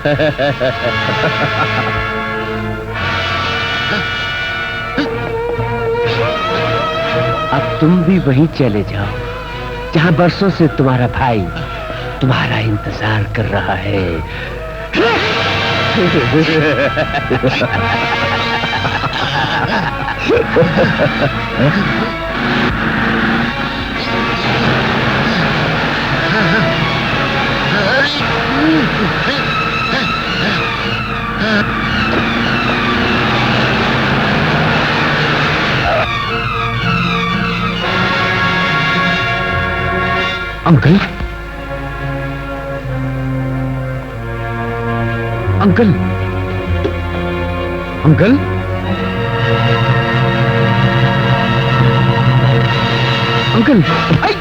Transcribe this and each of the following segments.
अब तुम भी वहीं चले जाओ जहां बरसों से तुम्हारा भाई तुम्हारा इंतजार कर रहा है। अंकल, अंकल, अंकल, अंकल, आई, आई।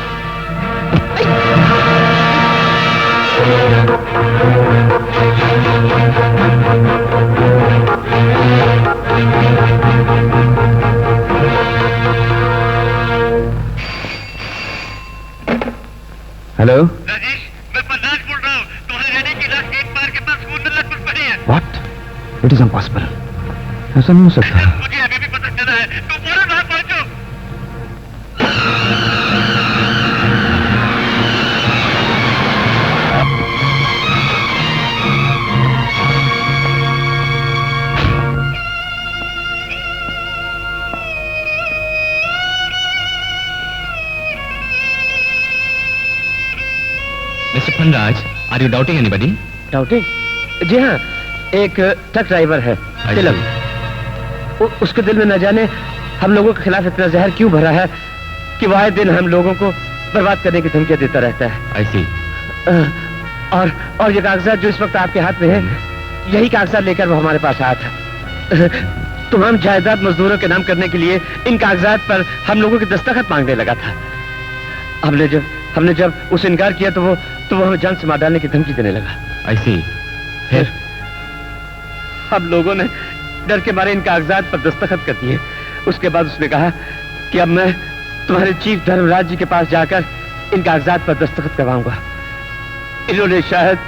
हेलो राजेश, मैं पन्नास बोल रहा हूँ। तुम्हारे रेडी की लाश एक बार के पास समुद्र लग पड़ी है। व्हाट? It is impossible. ऐसा नहीं हो सकता। मुझे अभी भी पता चला है। तुम फौरन वहां पहुंचो। मिस्टर फनराज, are you doubting anybody? Doubting? जी हाँ, एक ट्रक ड्राइवर है तिलक। उसके दिल में न जाने हम लोगों के खिलाफ इतना जहर क्यों भरा है कि वह आए दिन हम लोगों को बर्बाद करने की धमकियां देता रहता है। आई सी। और ये कागजात जो इस वक्त आपके हाथ में है, यही कागजात लेकर वो हमारे पास आया था। तमाम जायदाद मजदूरों के नाम करने के लिए इन कागजात पर हम लोगों के दस्तखत मांगने लगा था। हमने जब उसे इनकार किया तो वो हमें जान से मार डालने की धमकी देने लगा। आई सी। फिर हम लोगों ने डर के मारे इन कागजात पर दस्तखत कर दिए। उसके बाद उसने कहा कि अब मैं तुम्हारे चीफ धर्मराज जी के पास जाकर इन कागजात पर दस्तखत करवाऊंगा। इन्होंने शायद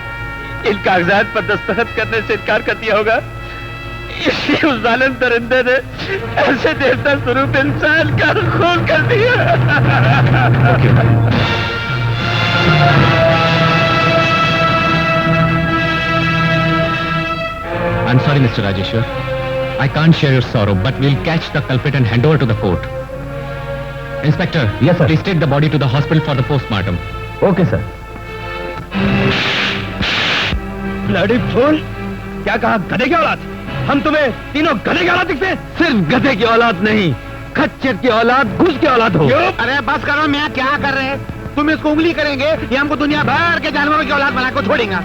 इन कागजात पर दस्तखत करने से इनकार कर दिया होगा। इसी उस जालिम दरिंदे ने ऐसे देवता स्वरूप इंसान का खून कर दिया। I'm sorry, Mr. Rajeshwar. I can't share your sorrow, but we'll catch the culprit and hand over to the court. Inspector, yes, sir. Please take the body to the hospital for the postmortem. Okay sir. Bloody fool! क्या कहा, गधे की औलाद? हम तुम्हें तीनों गधे की औलाद दिखते हैं? सिर्फ गधे की औलाद नहीं, खच्चर की औलाद, घुस की औलाद हो। अरे बस करो, मैं क्या कर रहे हैं? तुम इसको उंगली करेंगे, ये हमको दुनिया भर के जानवरों की औलाद बना को छोड़ेगा।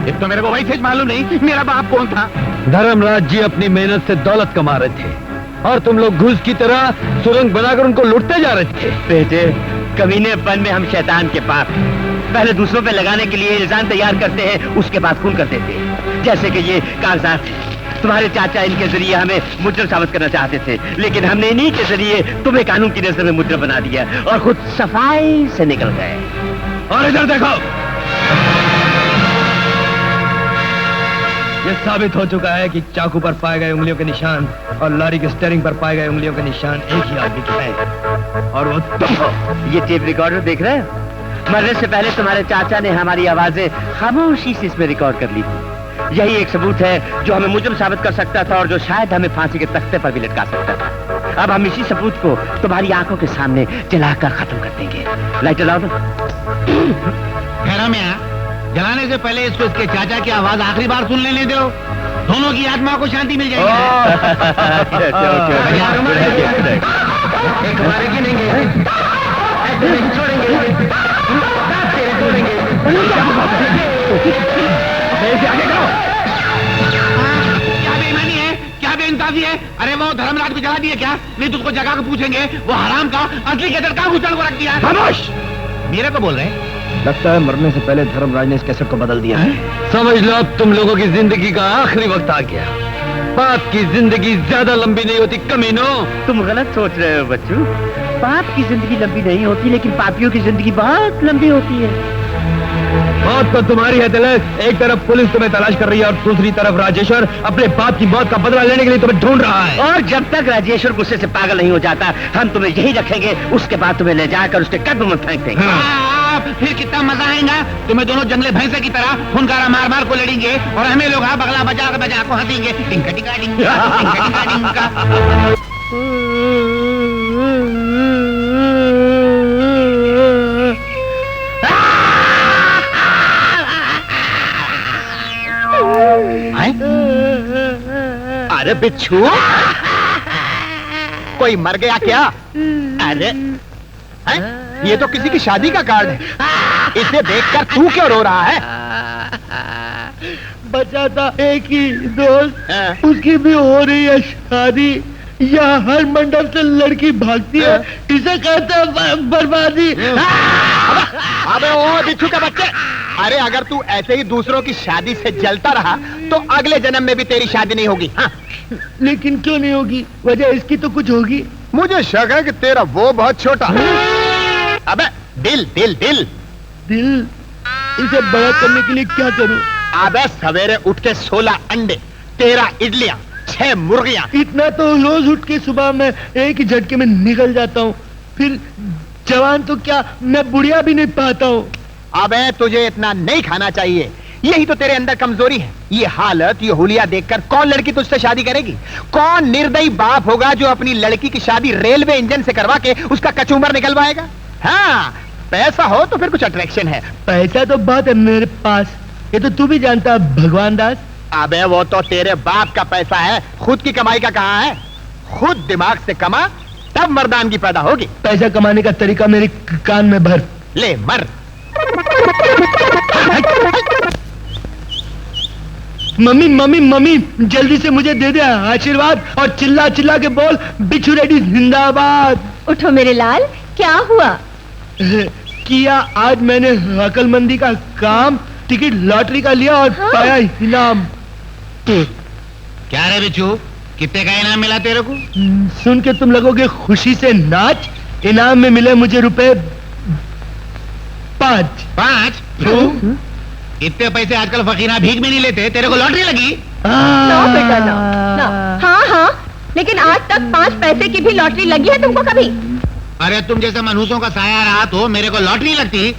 एक तो मेरे को वही चीज मालूम नहीं, मेरा बाप कौन था। धर्मराज जी अपनी मेहनत से दौलत कमा रहे थे और तुम लोग घुस की तरह सुरंग बनाकर उनको लुटते जा रहे थे। बेटे, कमीनेपन में हम शैतान के पाप। पहले दूसरों पे लगाने के लिए इल्जाम तैयार करते हैं, उसके बाद खून करते थे। जैसे कि ये कागजात, तुम्हारे चाचा इनके जरिए हमें मुजरिम साबित करना चाहते थे, लेकिन हमने इन्हीं के जरिए तुम्हें कानून की नजर में मुजरिम बना दिया और खुद सफाई से निकल गए। और इधर देखो, ये साबित हो चुका है कि चाकू पर पाए गए उंगलियों के निशान और लॉरी के स्टीयरिंग पर पाए गए उंगलियों के निशान एक ही आदमी के हैं, और वो तुम हो। ये टेप रिकॉर्डर देख रहे हो? मरने से पहले तुम्हारे चाचा ने हमारी आवाजें खामोशी से इसमें रिकॉर्ड कर ली थी। यही एक सबूत है जो हमें मुजरिम साबित कर सकता था और जो शायद हमें फांसी के तख्ते पर भी लटका सकता था। अब हम इसी सबूत को तुम्हारी आंखों के सामने जलाकर खत्म कर देंगे। लाइट जलाओ तो। खैरा मियां, जलाने से पहले इसको इसके चाचा की आवाज आखिरी बार सुन लेने दो, दोनों की आत्मा को शांति मिल जाएगी। एक हमारे गिनेंगे, ऐसे नहीं छोड़ेंगे, आगे करो। क्या बेईमानी है, क्या बेइंसाफी है? अरे वो धर्मराज को जला दिए क्या? नहीं तो उसको जगा के पूछेंगे वो हराम का असली कैसेट कहाँ घुसड़ को रख दिया। खामोश! मेरे को बोल रहे हैं? लगता है मरने से पहले धर्मराज ने इस कैसेट को बदल दिया है। समझ लो अब तुम लोगों की जिंदगी का आखिरी वक्त आ गया। पाप की जिंदगी ज्यादा लंबी नहीं होती कमीनों। तुम गलत सोच रहे हो बच्चू। पाप की जिंदगी लंबी नहीं होती, लेकिन पापियों की जिंदगी बहुत लंबी होती है। मौत तो तुम्हारी है तिलक। एक तरफ पुलिस तुम्हें तलाश कर रही है और दूसरी तरफ राजेश्वर अपने बाप की मौत का बदला लेने के लिए तुम्हें ढूंढ रहा है। और जब तक राजेश्वर गुस्से से पागल नहीं हो जाता, हम तुम्हें यही रखेंगे। उसके बाद तुम्हें ले जाकर उसके कब्र में फेंक देंगे। फिर कितना मजा आएगा। तुम्हें दोनों जंगले भैंसे की तरह फुनकारा मार मार को लड़ेंगे और हमें लोग बगला बजा बजा को हंसेंगे। टिंका टिंका टिंका टिंका टिंका टिंका। अरे बिच्छू, कोई मर गया क्या? अरे हैं? ये तो किसी की शादी का कार्ड है। इसे देखकर तू क्यों रो रहा है? बचा था एक ही दोस्त, उसकी भी हो रही है शादी। यहाँ हर मंडप से लड़की भागती है, इसे कहते हैं बर्बादी। अबे ओ बिच्छू के बच्चे, अरे अगर तू ऐसे ही दूसरों की शादी से जलता रहा तो अगले जन्म में भी तेरी शादी नहीं होगी। हाँ? लेकिन क्यों नहीं होगी? वजह इसकी तो कुछ होगी। मुझे शक है कि तेरा वो बहुत छोटा है। अबे दिल दिल दिल दिल, इसे बड़ा करने के लिए क्या करूं? अबे सवेरे उठ के 16 अंडे, 13 इडलियां, 6 मुर्गियां। इतना तो रोज उठ के सुबह में एक ही झटके में निकल जाता हूँ। फिर जवान तो क्या, मैं बुढ़िया भी नहीं पाता हूँ। अबे तुझे इतना नहीं खाना चाहिए, यही तो तेरे अंदर कमजोरी है। ये हालत, ये हुलिया देखकर कौन लड़की तुझसे शादी करेगी? कौन निर्दयी बाप होगा जो अपनी लड़की की शादी रेलवे इंजन से करवा के उसका कचूमर निकलवाएगा? हाँ, पैसा हो तो फिर कुछ अट्रैक्शन है। पैसा तो बहुत है मेरे पास, ये तो तू भी जानता है भगवान दास। अबे वो तो तेरे बाप का पैसा है, खुद की कमाई का कहाँ है? खुद दिमाग से कमा, तब मर्दानगी पैदा होगी। पैसा कमाने का तरीका मेरे कान में भर। ले मर। मम्मी मम्मी मम्मी, जल्दी से मुझे दे दे आशीर्वाद और चिल्ला चिल्ला के बोल, बिच्छू रेड्डी जिंदाबाद। उठो मेरे लाल, क्या हुआ? किया आज मैंने अकलमंदी का काम, टिकट लॉटरी का लिया और हाँ? पाया इनाम। क्या रे बिच्छू, कितने का इनाम मिला तेरे को? सुन के तुम लगोगे खुशी से नाच। इनाम में मिले मुझे रुपए 5। 5? इतने पैसे आजकल फकीरा भीख में नहीं लेते। तेरे को लॉटरी लगी? ना बेटा ना। हाँ हाँ, लेकिन आज तक 5 पैसे की भी लॉटरी लगी है तुमको कभी? अरे तुम जैसे मनहूसों का साया रहा तो मेरे को लॉटरी लगती।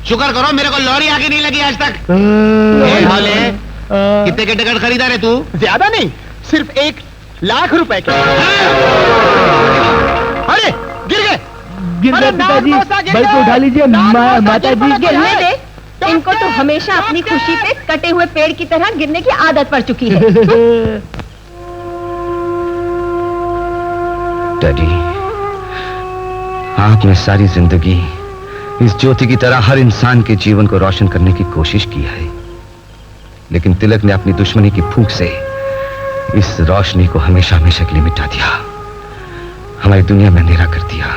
शुक्र करो मेरे को लॉरी आके नहीं लगी आज तक। कितने के टिकट खरीदा रे तू? ज्यादा नहीं, सिर्फ 1 लाख रुपए के। अरे गिर गए। गिर गए पिताजी, बल को उठा लीजिए। माता जी गिरने दे, इनको तो हमेशा अपनी खुशी पे कटे हुए पेड़ की तरह गिरने की आदत पड़ चुकी है। डैडी, आपने सारी जिंदगी इस ज्योति की तरह हर इंसान के जीवन को रोशन करने की कोशिश की है, लेकिन तिलक ने अपनी दुश्मनी की फूंक से इस रोशनी को हमेशा हमेशा के लिए मिटा दिया, हमारी दुनिया में अंधेरा कर दिया।